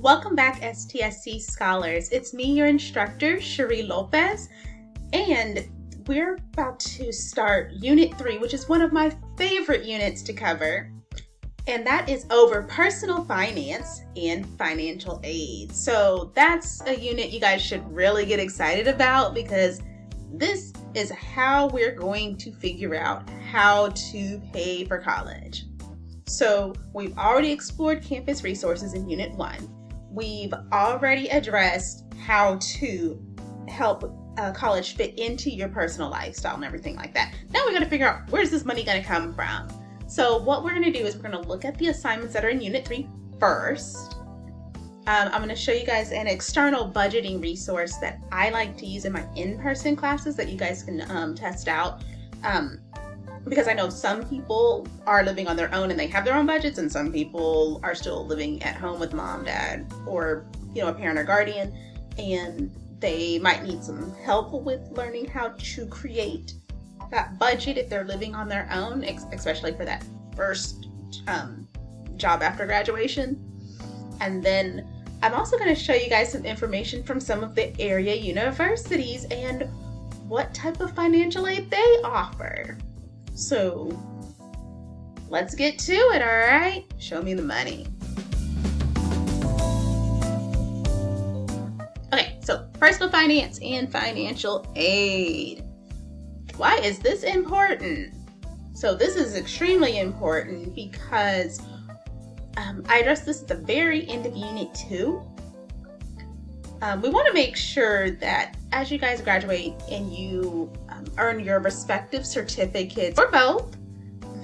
Welcome back, STSC Scholars. It's me, your instructor, Cherie Lopez, and we're about to start Unit 3, which is one of my favorite units to cover, and that is over personal finance and financial aid. So that's a unit you guys should really get excited about because this is how we're going to figure out how to pay for college. So we've already explored campus resources in Unit 1. We've already addressed how to help college fit into your personal lifestyle and everything like that. Now we got to figure out where's this money going to come from. So what we're going to do is we're going to look at the assignments that are in Unit 3 first. I'm going to show you guys an external budgeting resource that I like to use in my in-person classes that you guys can test out. Because I know some people are living on their own and they have their own budgets, and some people are still living at home with mom, dad, or a parent or guardian, and they might need some help with learning how to create that budget if they're living on their own, especially for that first job after graduation. And then I'm also going to show you guys some information from some of the area universities and what type of financial aid they offer. So let's get to it, all right? Show me the money. Okay, so personal finance and financial aid. Why is this important? So this is extremely important because I addressed this at the very end of Unit 2. We want to make sure that as you guys graduate and you earn your respective certificates, or both,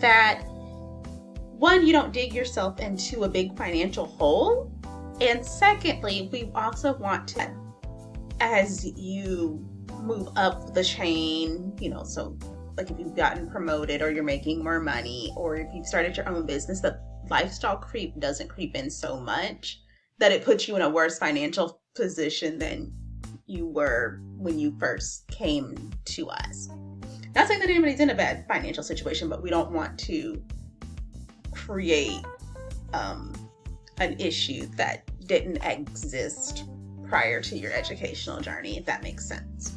that one, you don't dig yourself into a big financial hole, and secondly, we also want to, as you move up the chain, so like if you've gotten promoted or you're making more money or if you've started your own business, the lifestyle creep doesn't creep in so much that it puts you in a worse financial position than you were when you first came to us. Not saying that anybody's in a bad financial situation, but we don't want to create an issue that didn't exist prior to your educational journey, if that makes sense.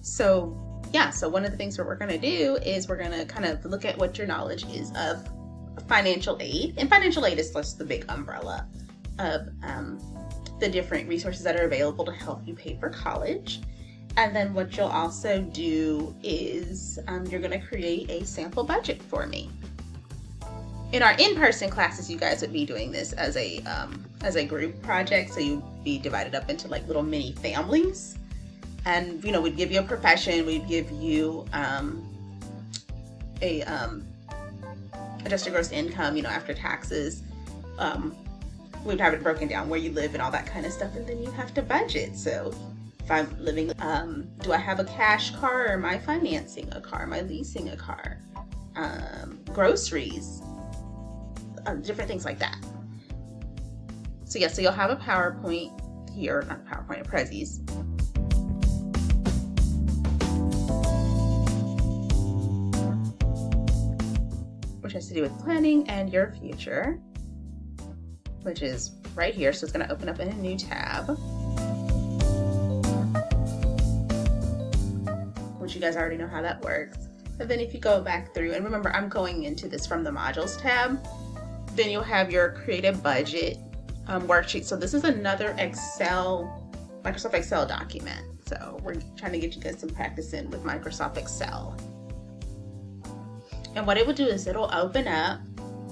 So one of the things that we're going to do is we're going to kind of look at what your knowledge is of financial aid. And financial aid is just the big umbrella of the different resources that are available to help you pay for college. And then what you'll also do is you're going to create a sample budget for me. In our in-person classes, you guys would be doing this as a group project, so you'd be divided up into like little mini families. And we'd give you a profession, we'd give you a adjusted gross income, after taxes. We'd have it broken down where you live and all that kind of stuff, and then you have to budget. So if I'm living, do I have a cash car, or am I financing a car? Am I leasing a car? Groceries, different things like that. So you'll have a PowerPoint here, not a PowerPoint, a Prezis. Which has to do with planning and your future, which is right here. So it's going to open up in a new tab, which you guys already know how that works. But then if you go back through, and remember, I'm going into this from the modules tab, then you'll have your creative budget worksheet. So this is another Microsoft Excel document. So we're trying to get you guys some practice in with Microsoft Excel. And what it will do is it'll open up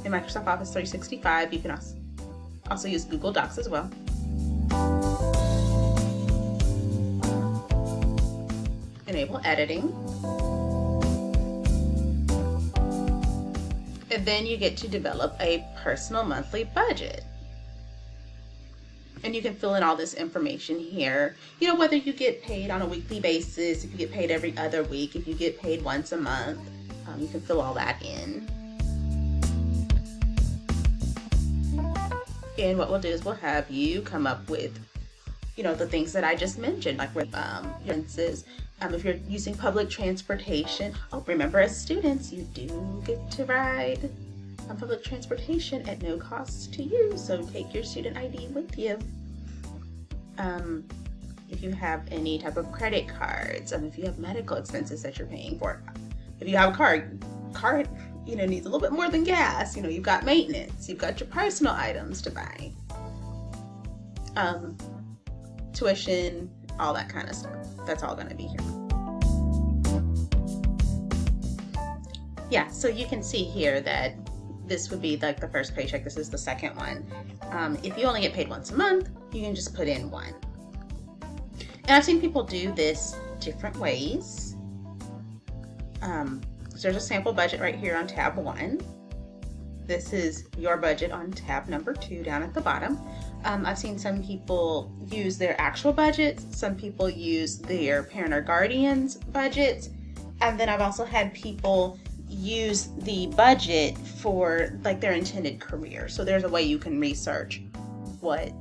in Microsoft Office 365. You can also use Google Docs as well. Enable editing. And then you get to develop a personal monthly budget. And you can fill in all this information here. Whether you get paid on a weekly basis, if you get paid every other week, if you get paid once a month. You can fill all that in. And what we'll do is we'll have you come up with, the things that I just mentioned, like with your expenses, If you're using public transportation, remember as students, you do get to ride public transportation at no cost to you, so take your student ID with you. If you have any type of credit cards, if you have medical expenses that you're paying for, if you have a car needs a little bit more than gas. You've got maintenance, you've got your personal items to buy, tuition, all that kind of stuff. That's all going to be here. Yeah, so you can see here that this would be like the first paycheck. This is the second one. If you only get paid once a month, you can just put in one. And I've seen people do this different ways. So there's a sample budget right here on tab 1. This is your budget on tab number 2 down at the bottom. I've seen some people use their actual budgets. Some people use their parent or guardian's budgets. And then I've also had people use the budget for like their intended career. So there's a way you can research what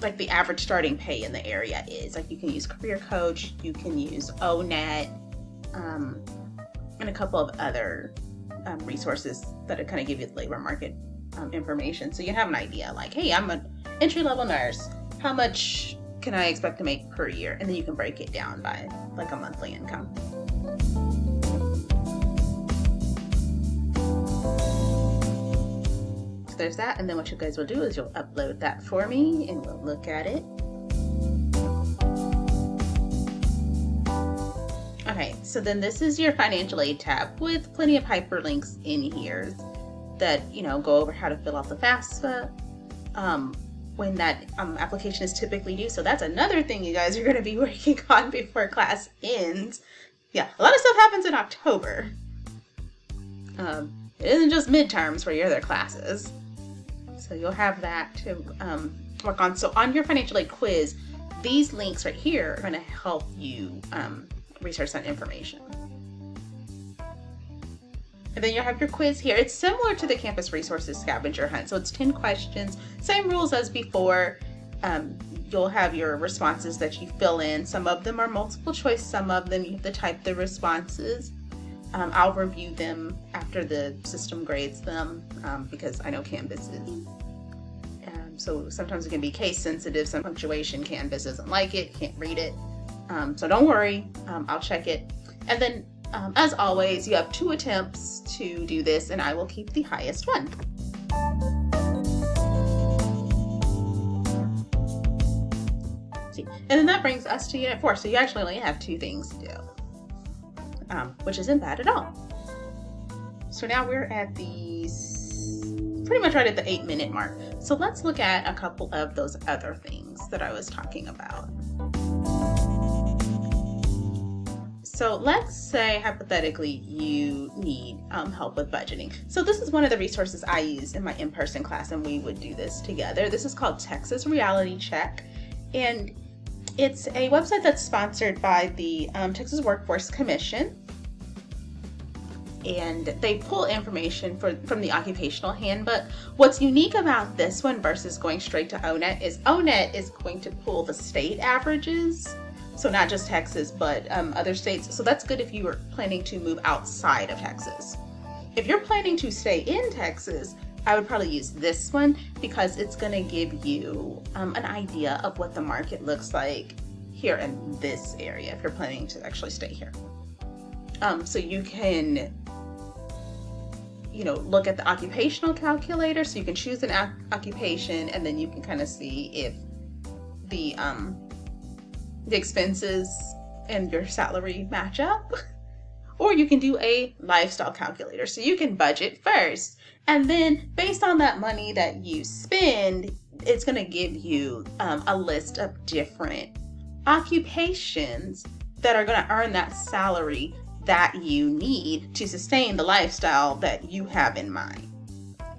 like the average starting pay in the area is. Like you can use Career Coach, you can use ONET, and a couple of other resources that kind of give you the labor market information. So you have an idea like, hey, I'm an entry-level nurse. How much can I expect to make per year? And then you can break it down by like a monthly income. So there's that. And then what you guys will do is you'll upload that for me and we'll look at it. Okay, so then this is your financial aid tab with plenty of hyperlinks in here that, go over how to fill out the FAFSA, when that application is typically due. So that's another thing you guys are going to be working on before class ends. Yeah, a lot of stuff happens in October. It isn't just midterms for your other classes. So you'll have that to work on. So on your financial aid quiz, these links right here are going to help you research that information. And then you'll have your quiz here. It's similar to the Campus Resources Scavenger Hunt. So it's 10 questions, same rules as before. You'll have your responses that you fill in. Some of them are multiple choice, some of them you have to type the responses. I'll review them after the system grades them because I know Canvas is. So sometimes it can be case sensitive, some punctuation, Canvas doesn't like it, can't read it. So don't worry, I'll check it. And then, as always, you have 2 attempts to do this, and I will keep the highest one. See, and then that brings us to Unit 4. So you actually only have 2 things to do, which isn't bad at all. So now we're at pretty much right at the 8-minute mark. So let's look at a couple of those other things that I was talking about. So let's say, hypothetically, you need help with budgeting. So this is one of the resources I use in my in-person class, and we would do this together. This is called Texas Reality Check, and it's a website that's sponsored by the Texas Workforce Commission, and they pull information from the occupational handbook. What's unique about this one versus going straight to ONET is ONET is going to pull the state averages. So not just Texas, but other states. So that's good if you were planning to move outside of Texas. If you're planning to stay in Texas, I would probably use this one because it's going to give you an idea of what the market looks like here in this area if you're planning to actually stay here. So you can, look at the occupational calculator. So you can choose an occupation, and then you can kind of see if the expenses and your salary match up. Or you can do a lifestyle calculator. So you can budget first, and then based on that money that you spend, it's going to give you a list of different occupations that are going to earn that salary that you need to sustain the lifestyle that you have in mind.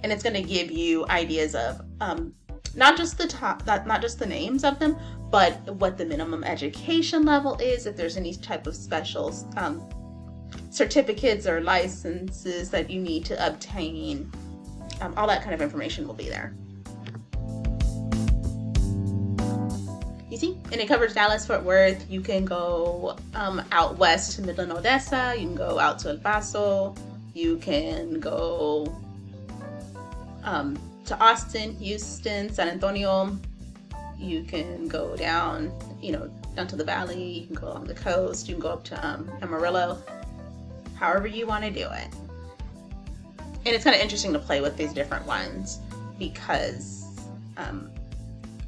And it's going to give you ideas of not just the names of them, but what the minimum education level is, if there's any type of special certificates or licenses that you need to obtain. All that kind of information will be there. You see? And it covers Dallas, Fort Worth. You can go out west to Midland, Odessa. You can go out to El Paso. You can go to Austin, Houston, San Antonio. You can go down, down to the valley. You can go along the coast. You can go up to Amarillo. However you want to do it. And it's kind of interesting to play with these different ones because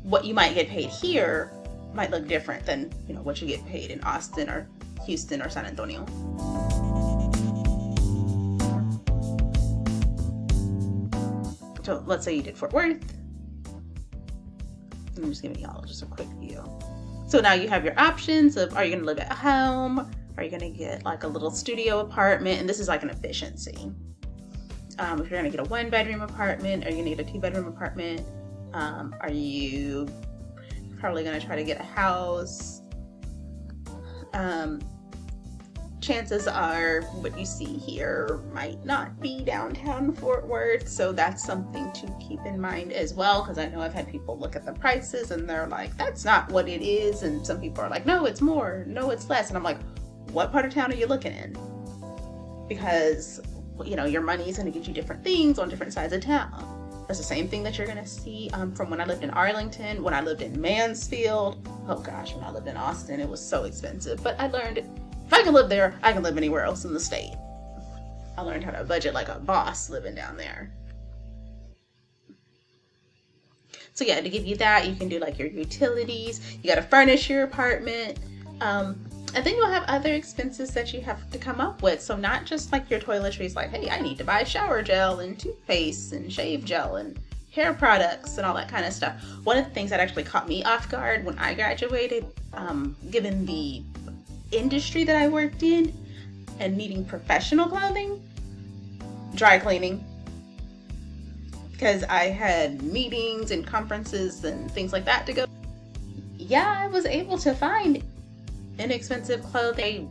what you might get paid here might look different than what you get paid in Austin or Houston or San Antonio. So let's say you did Fort Worth. I'm just giving y'all just a quick view. So now you have your options of, are you gonna live at home? Are you gonna get like a little studio apartment? And this is like an efficiency. If you're gonna get a 1-bedroom apartment, are you gonna get a 2-bedroom apartment? Are you probably gonna try to get a house? Chances are what you see here might not be downtown Fort Worth, so that's something to keep in mind as well, because I know I've had people look at the prices and they're like, that's not what it is, and some people are like, no, it's more, no, it's less, and I'm like, what part of town are you looking in? Because your money is going to get you different things on different sides of town. That's the same thing that you're going to see from when I lived in Arlington, when I lived in Mansfield. Oh gosh, when I lived in Austin, it was so expensive, but I learned if I can live there, I can live anywhere else in the state. I learned how to budget like a boss living down there. So yeah, to give you that, you can do like your utilities. You got to furnish your apartment. And then you'll have other expenses that you have to come up with. So not just like your toiletries, like, hey, I need to buy shower gel and toothpaste and shave gel and hair products and all that kind of stuff. One of the things that actually caught me off guard when I graduated, given the industry that I worked in and needing professional clothing, dry cleaning. Because I had meetings and conferences and things like that to go. Yeah, I was able to find inexpensive clothing.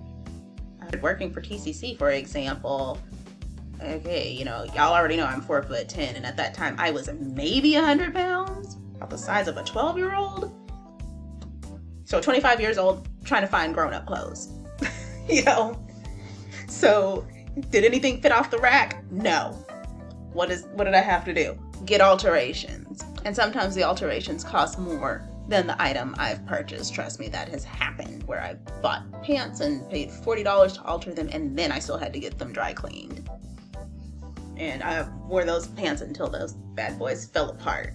Working for TCC, for example. Okay, y'all already know I'm 4'10", and at that time I was maybe 100 pounds, about the size of a 12-year-old. So 25 years old, trying to find grown-up clothes. So did anything fit off the rack? No. What did I have to do? Get alterations. And sometimes the alterations cost more than the item I've purchased. Trust me, that has happened, where I bought pants and paid $40 to alter them, and then I still had to get them dry cleaned. And I wore those pants until those bad boys fell apart.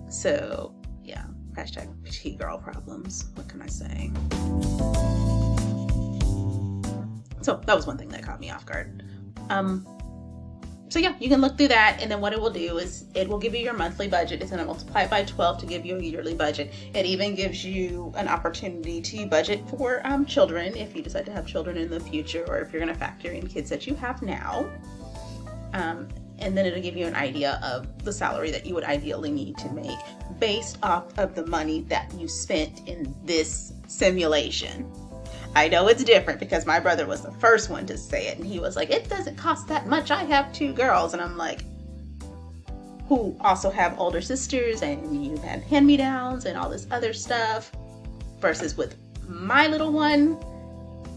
So yeah, hashtag petite girl problems. What can I say? So that was one thing that caught me off guard. So yeah, you can look through that, and then what it will do is it will give you your monthly budget. It's going to multiply it by 12 to give you a yearly budget. It even gives you an opportunity to budget for children if you decide to have children in the future, or if you're going to factor in kids that you have now. And then it'll give you an idea of the salary that you would ideally need to make based off of the money that you spent in this simulation. I know it's different because my brother was the first one to say it, and he was like, it doesn't cost that much. I have 2 girls. And I'm like, who also have older sisters, and you have hand-me-downs and all this other stuff, versus with my little one,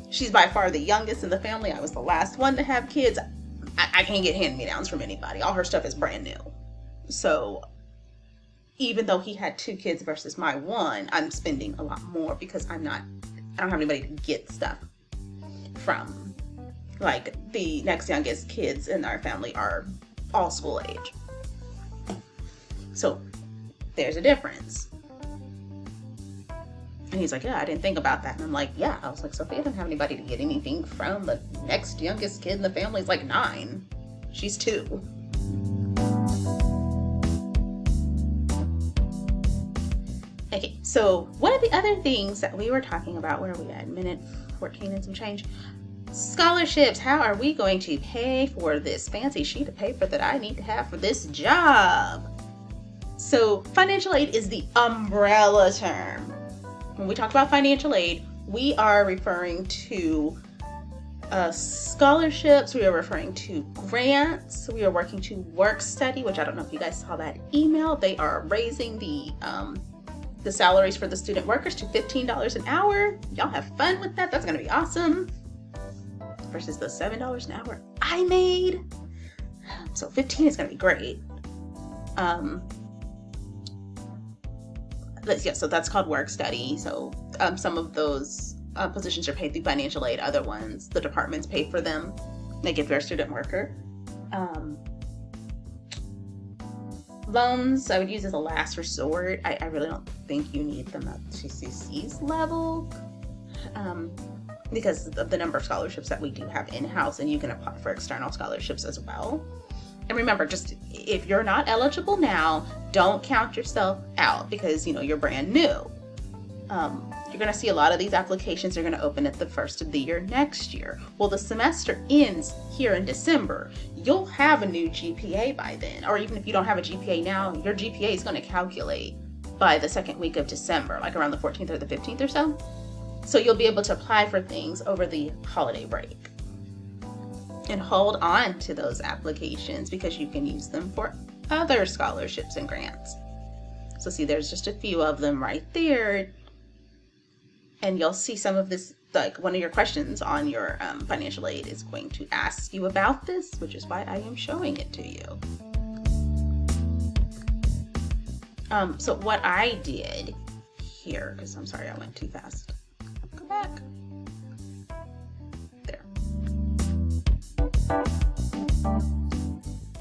she's by far the youngest in the family. I was the last one to have kids. I can't get hand-me-downs from anybody. All her stuff is brand new. So even though he had 2 kids versus my 1, I'm spending a lot more because I don't have anybody to get stuff from. Like, the next youngest kids in our family are all school age. So there's a difference. And he's like, yeah, I didn't think about that. And I'm like, yeah. I was like, Sophia doesn't have anybody to get anything from. The next youngest kid in the family is like 9. She's 2. Okay, so one of the other things that we were talking about, where are we at? Minute 14 and some change. Scholarships. How are we going to pay for this fancy sheet of paper that I need to have for this job? So financial aid is the umbrella term. When we talk about financial aid, we are referring to scholarships, we are referring to grants, we are working to work study, which I don't know if you guys saw that email. They are raising the salaries for the student workers to $15 an hour. Y'all have fun with that. That's going to be awesome. Versus the $7 an hour I made. So 15 is going to be great. So that's called work study. So some of those positions are paid through financial aid. Other ones, the departments pay for them. Like if you're a student worker. Loans, I would use as a last resort. I really don't think you need them at TCC's level because of the number of scholarships that we do have in-house, and you can apply for external scholarships as well. And remember, just if you're not eligible now, don't count yourself out because, you're brand new. You're going to see a lot of these applications are going to open at the first of the year next year. Well, the semester ends here in December. You'll have a new GPA by then, or even if you don't have a GPA now, your GPA is going to calculate by the second week of December, like around the 14th or the 15th or so. So you'll be able to apply for things over the holiday break. And hold on to those applications because you can use them for other scholarships and grants. So see, there's just a few of them right there. And you'll see some of this, like one of your questions on your financial aid is going to ask you about this, which is why I am showing it to you. So what I did here, because I'm sorry I went too fast. Go back. There.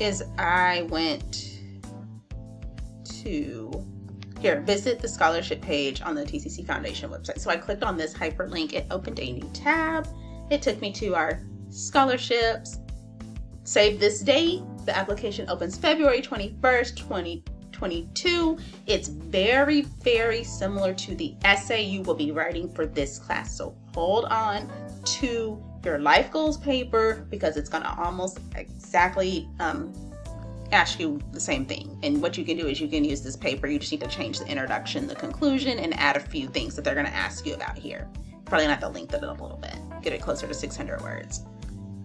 Is I went to visit the scholarship page on the TCC Foundation website. So I clicked on this hyperlink. It opened a new tab. It took me to our scholarships. Save this date. The application opens February 21st, 2022. It's very, very similar to the essay you will be writing for this class. So hold on to your life goals paper because it's going to almost exactly ask you the same thing. And what you can do is you can use this paper. You just need to change the introduction, the conclusion, and add a few things that they're going to ask you about here. Probably going to have to lengthen it a little bit, get it closer to 600 words.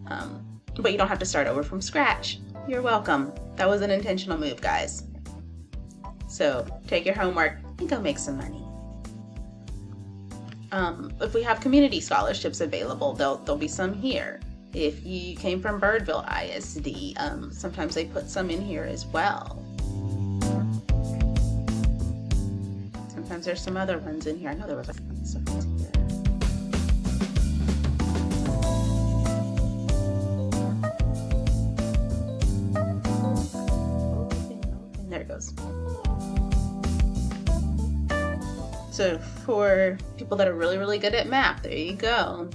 But you don't have to start over from scratch. You're welcome. That was an intentional move, guys. So take your homework and go make some money. If we have community scholarships available, there'll be some here. If you came from Birdville ISD, sometimes they put some in here as well. Sometimes there's some other ones in here. I know there was some ones here. And there it goes. So for people that are really, really good at math, there you go.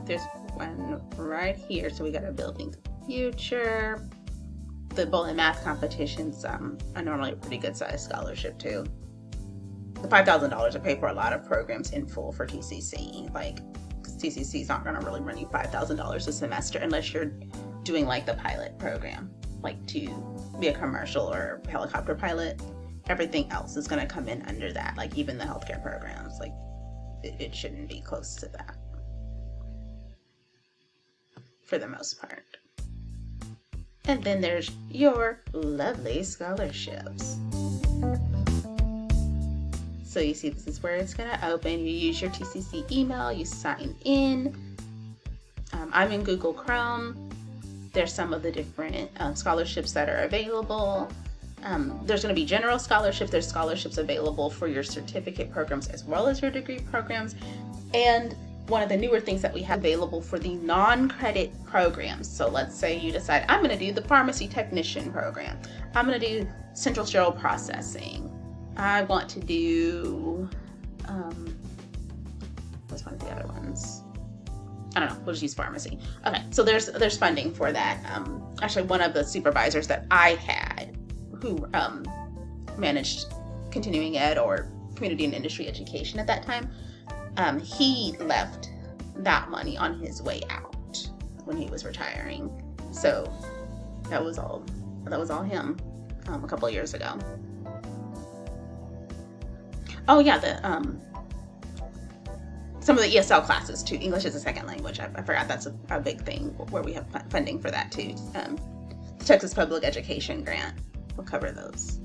There's one right here. So we got a Building the Future. The bowling math competitions are normally a pretty good size scholarship too. The $5,000 will pay for a lot of programs in full for TCC. Like, TCC's not going to really run you $5,000 a semester unless you're doing like the pilot program, like to be a commercial or helicopter pilot. Everything else is going to come in under that, like even the healthcare programs. Like it shouldn't be close to that for the most part. And then there's your lovely scholarships. So you see this is where it's going to open. You use your TCC email, you sign in. I'm in Google Chrome. There's some of the different scholarships that are available. There's going to be general scholarships. There's scholarships available for your certificate programs as well as your degree programs. And one of the newer things that we have available for the non-credit programs. So let's say you decide, I'm going to do the pharmacy technician program. I'm going to do central sterile processing. I want to do, what's one of the other ones? I don't know, we'll just use pharmacy. Okay, so there's funding for that. Actually, one of the supervisors that I had who managed continuing ed or community and industry education at that time, he left that money on his way out when he was retiring. So that was all him a couple of years ago. Oh yeah, some of the ESL classes too. English as a second language. I forgot that's a big thing where we have funding for that too. The Texas Public Education Grant will cover those.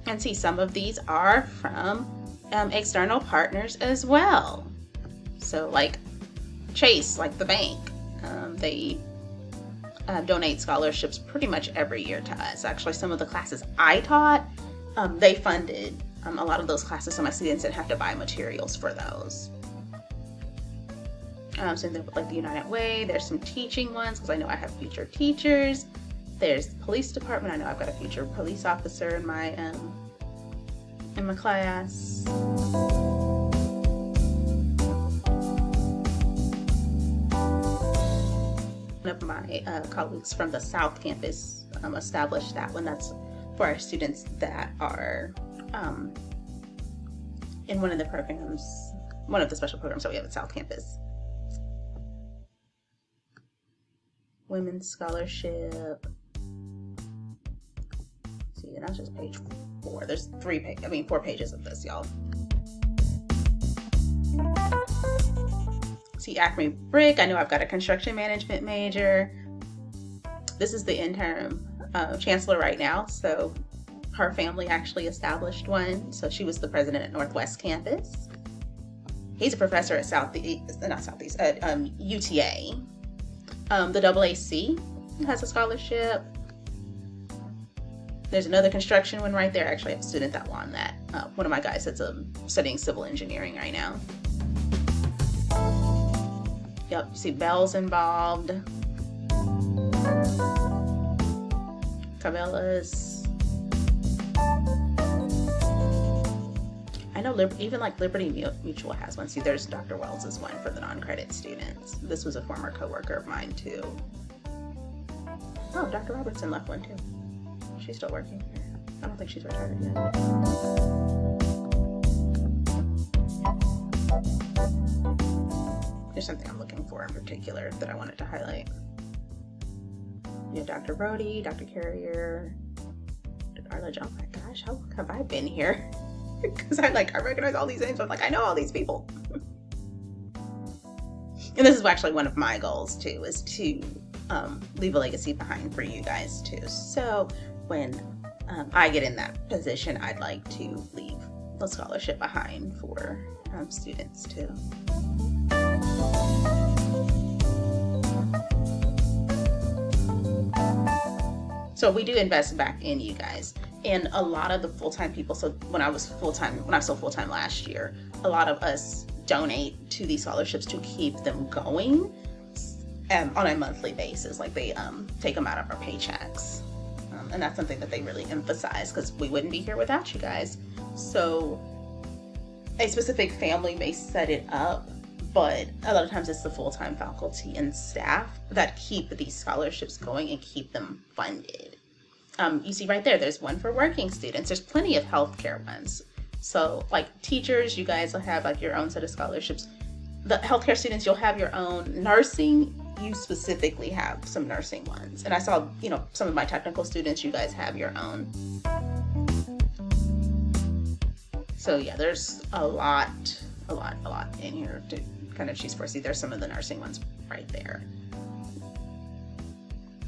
And see, some of these are from external partners as well. So like Chase, like the bank, They donate scholarships pretty much every year to us. Actually, some of the classes I taught, they funded a lot of those classes, so my students didn't have to buy materials for those. So like the United Way, there's some teaching ones because I know I have future teachers. There's the police department. I know I've got a future police officer in my class. One of my colleagues from the South Campus established that one. That's for our students that are in one of the programs, one of the special programs that we have at South Campus. Women's Scholarship. See, and that's just page 4. There's 4 pages of this, y'all. See, Acme Brick. I know I've got a construction management major. This is the interim chancellor right now, so her family actually established one. So she was the president at Northwest Campus. He's a professor at UTA. The AAC has a scholarship. There's another construction one right there. Actually, I have a student that won that. One of my guys that's studying civil engineering right now. Yep, you see Bell's involved. Cabela's. I know even like Liberty Mutual has one. See, there's Dr. Wells's one for the non-credit students. This was a former coworker of mine too. Oh, Dr. Robertson left one too. She's still working here. I don't think she's retired yet. There's something I'm looking for in particular that I wanted to highlight. You have Dr. Brody, Dr. Carrier, Dr. Arledge. Oh my gosh, how long have I been here? Because I recognize all these names. I'm like, I know all these people. And this is actually one of my goals too, is to leave a legacy behind for you guys too. So when I get in that position, I'd like to leave a scholarship behind for students too. So we do invest back in you guys. And a lot of the full-time people, so when I was still full-time last year, a lot of us donate to these scholarships to keep them going on a monthly basis. Like they take them out of our paychecks. And that's something that they really emphasize because we wouldn't be here without you guys. So a specific family may set it up, but a lot of times it's the full-time faculty and staff that keep these scholarships going and keep them funded. You see right there, there's one for working students. There's plenty of healthcare ones. So like teachers, you guys will have like your own set of scholarships. The healthcare students, you'll have your own. Nursing, you specifically have some nursing ones. And I saw, some of my technical students, you guys have your own. So yeah, there's a lot in here to kind of choose for. See, there's some of the nursing ones right there.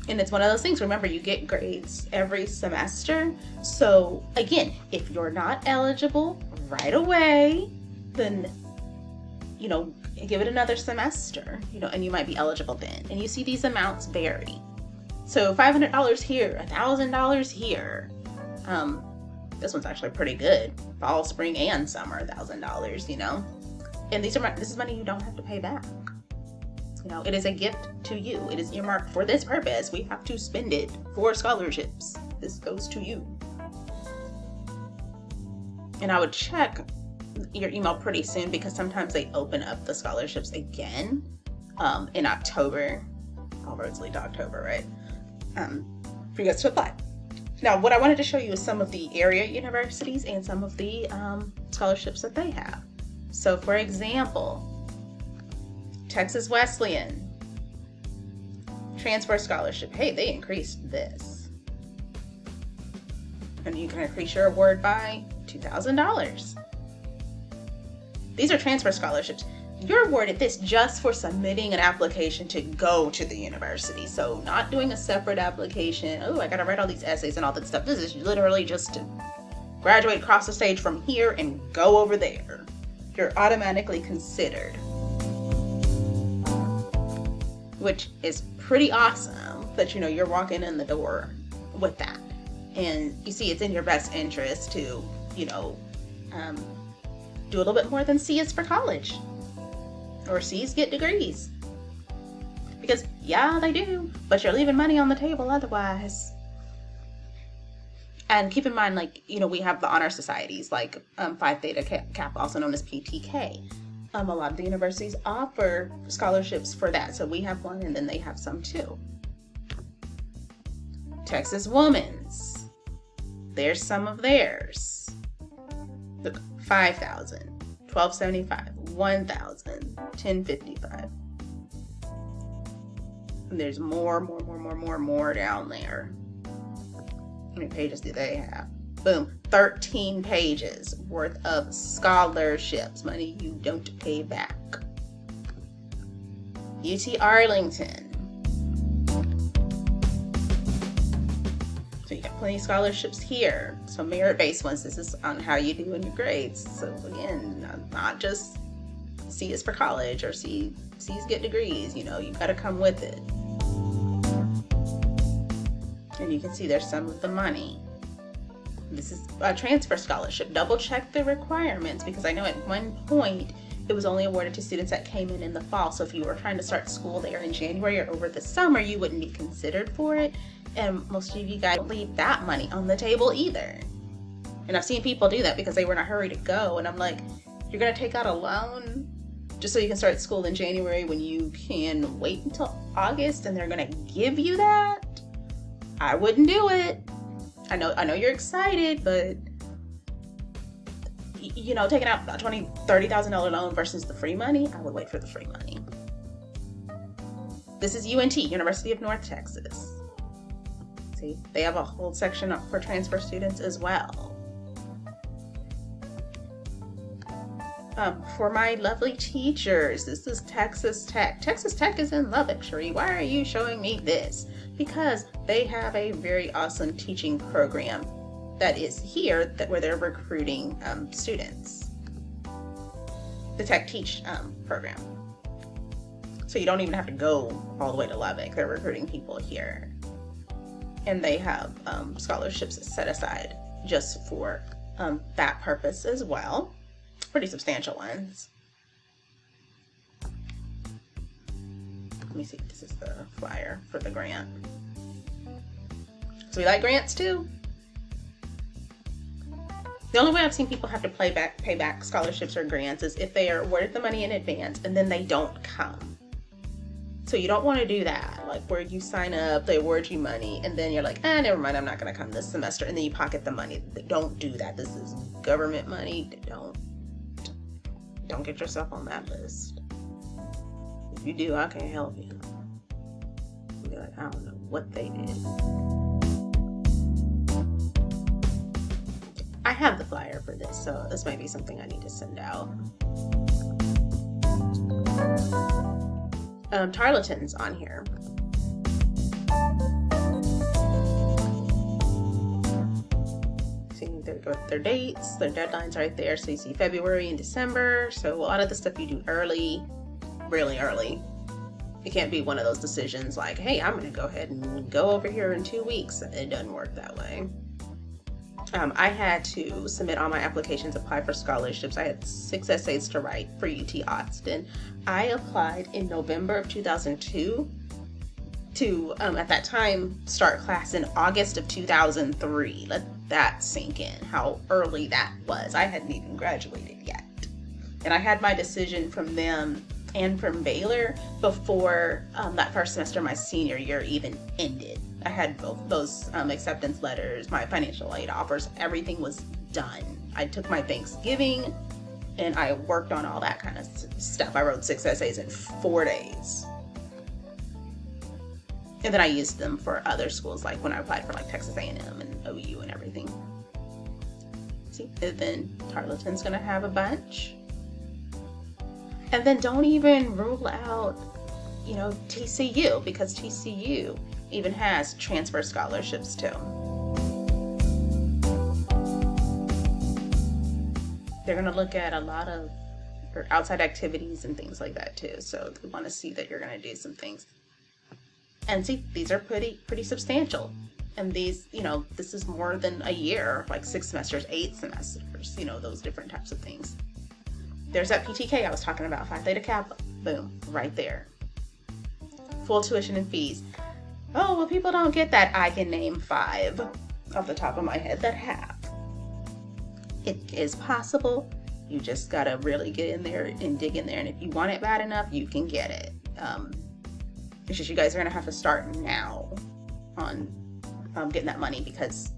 And it's one of those things, remember, you get grades every semester. So again, if you're not eligible right away, then, give it another semester, and you might be eligible then. And you see these amounts vary. So $500 here, $1,000 here. This one's actually pretty good. Fall, spring, and summer, $1,000, And this is money you don't have to pay back. It is a gift to you. It is earmarked for this purpose. We have to spend it for scholarships. This goes to you. And I would check your email pretty soon because sometimes they open up the scholarships again in October. All roads lead to October, right? For you guys to apply. Now, what I wanted to show you is some of the area universities and some of the scholarships that they have. So, for example, Texas Wesleyan transfer scholarship. Hey, they increased this. And you can increase your award by $2,000. These are transfer scholarships. You're awarded this just for submitting an application to go to the university. So not doing a separate application. Oh, I gotta write all these essays and all that stuff. This is literally just to graduate across the stage from here and go over there. You're automatically considered. which is pretty awesome that, you know, you're walking in the door with that. And you see, it's in your best interest to, you know, do a little bit more than C is for college, or C's get degrees. Because, yeah, they do, but you're leaving money on the table otherwise. And keep in mind, like, you know, we have the honor societies, like Phi Theta Kappa, also known as PTK. A lot of the universities offer scholarships for that. So we have one, and then they have some too. Texas Women's, there's some of theirs. Look, 5,000, 1,275, 1,000, 1,055. And there's more down there. How many pages do they have? Boom, 13 pages worth of scholarships, money you don't pay back. UT Arlington. So you got plenty of scholarships here. So merit-based ones, this is on how you do in your grades. So again, not just C is for college or C's get degrees, you know, you've got to come with it. And you can see there's some of the money. This is a transfer scholarship. Double check the requirements, because I know at one point it was only awarded to students that came in the fall. So if you were trying to start school there in January or over the summer, you wouldn't be considered for it. And most of you guys don't leave that money on the table either. And I've seen people do that because they were in a hurry to go. And I'm like, you're going to take out a loan just so you can start school in January when you can wait until August and they're going to give you that? I wouldn't do it. I know you're excited, but you know, taking out a $30,000 loan versus the free money, I would wait for the free money. This is UNT, University of North Texas. See, they have a whole section up for transfer students as well. For my lovely teachers, this is Texas Tech. Texas Tech is in Lubbock, Cherie. Why are you showing me this? Because they have a very awesome teaching program that is here where they're recruiting students. The Tech Teach program. So you don't even have to go all the way to Lubbock. They're recruiting people here. And they have scholarships set aside just for that purpose as well. Pretty substantial ones. Let me see, this is the flyer for the grant. So we like grants too. The only way I've seen people have to pay back scholarships or grants is if they are awarded the money in advance and then they don't come. So you don't want to do that, like where you sign up, they award you money, and then you're like, never mind, I'm not going to come this semester, and then you pocket the money. Don't do that. This is government money. Don't get yourself on that list. If you do, I can't help you. You'll be like, I don't know what they did. I have the flyer for this, so this might be something I need to send out. Tarleton's on here. See their dates, their deadlines right there. So you see February and December. So a lot of the stuff you do early, really early. It can't be one of those decisions like, hey, I'm going to go ahead and go over here in 2 weeks. It doesn't work that way. I had to submit all my applications, apply for scholarships. I had 6 essays to write for UT Austin. I applied in November of 2002 to, at that time, start class in August of 2003. Let that sink in, how early that was. I hadn't even graduated yet. And I had my decision from them and from Baylor before that first semester my senior year even ended. I had both those acceptance letters, my financial aid offers, everything was done. I took my Thanksgiving and I worked on all that kind of stuff. I wrote 6 essays in 4 days. And then I used them for other schools, like when I applied for like Texas A&M and OU and everything. See, and then Tarleton's gonna have a bunch. And then don't even rule out, TCU, because TCU even has transfer scholarships too. They're gonna look at a lot of outside activities and things like that too. So they want to see that you're gonna do some things And see, these are pretty substantial. And these, this is more than a year, like 6 semesters, 8 semesters, those different types of things. There's that PTK I was talking about, Phi Theta Kappa. Boom, right there. Full tuition and fees. Oh, well, people don't get that. I can name 5 off the top of my head that have. It is possible. You just gotta really get in there and dig in there. And if you want it bad enough, you can get it. It's just you guys are gonna have to start now on getting that money because,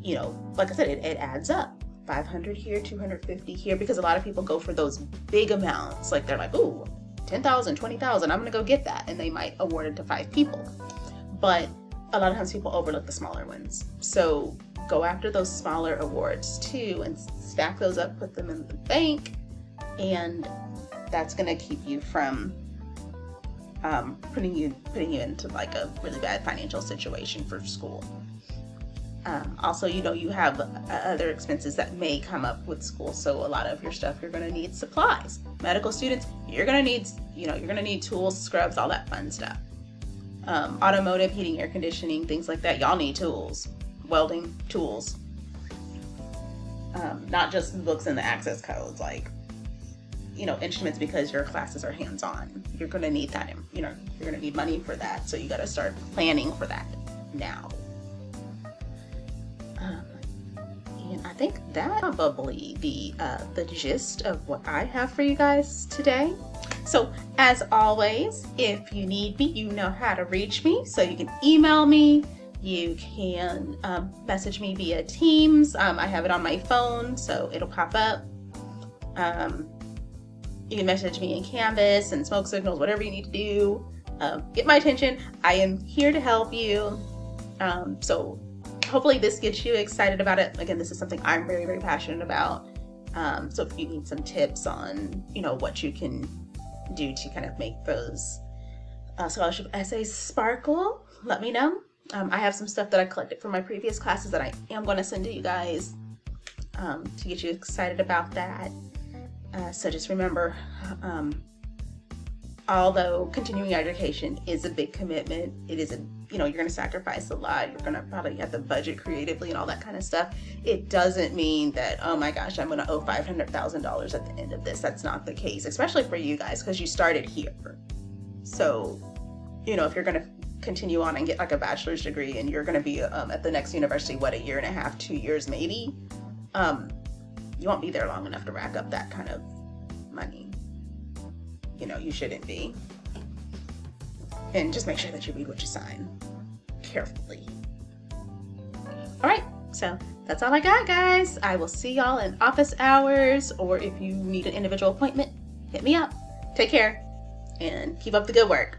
like I said, it adds up. 500 here, 250 here, because a lot of people go for those big amounts. Like they're like, ooh, 10,000, 20,000, I'm gonna go get that. And they might award it to 5 people. But a lot of times people overlook the smaller ones. So go after those smaller awards too and stack those up, put them in the bank. And that's gonna keep you from putting you into like a really bad financial situation for school. Also, you have other expenses that may come up with school. So a lot of your stuff, you're going to need supplies. Medical students, you're going to need tools, scrubs, all that fun stuff. Automotive, heating, air conditioning, things like that. Y'all need tools, welding tools. Not just books and the access codes, like, instruments, because your classes are hands-on. You're going to need that. You're going to need money for that. So you got to start planning for that now. And I think that's probably the gist of what I have for you guys today. So as always, if you need me, you know how to reach me. So you can email me, you can message me via Teams. I have it on my phone, so it'll pop up. You can message me in Canvas and smoke signals, whatever you need to do. Get my attention. I am here to help you. So hopefully this gets you excited about it. Again, this is something I'm very, very passionate about. So if you need some tips on, what you can do to kind of make those scholarship essays sparkle, let me know. I have some stuff that I collected from my previous classes that I am going to send to you guys to get you excited about that. So just remember, although continuing education is a big commitment, it is you're going to sacrifice a lot. You're going to probably have to budget creatively and all that kind of stuff. It doesn't mean that, oh my gosh, I'm going to owe $500,000 at the end of this. That's not the case, especially for you guys, because you started here. So, if you're going to continue on and get like a bachelor's degree and you're going to be at the next university, a year and a half, 2 years maybe, you won't be there long enough to rack up that kind of money. You shouldn't be. And just make sure that you read what you sign carefully. All right, so that's all I got, guys. I will see y'all in office hours, or if you need an individual appointment, hit me up. Take care and keep up the good work.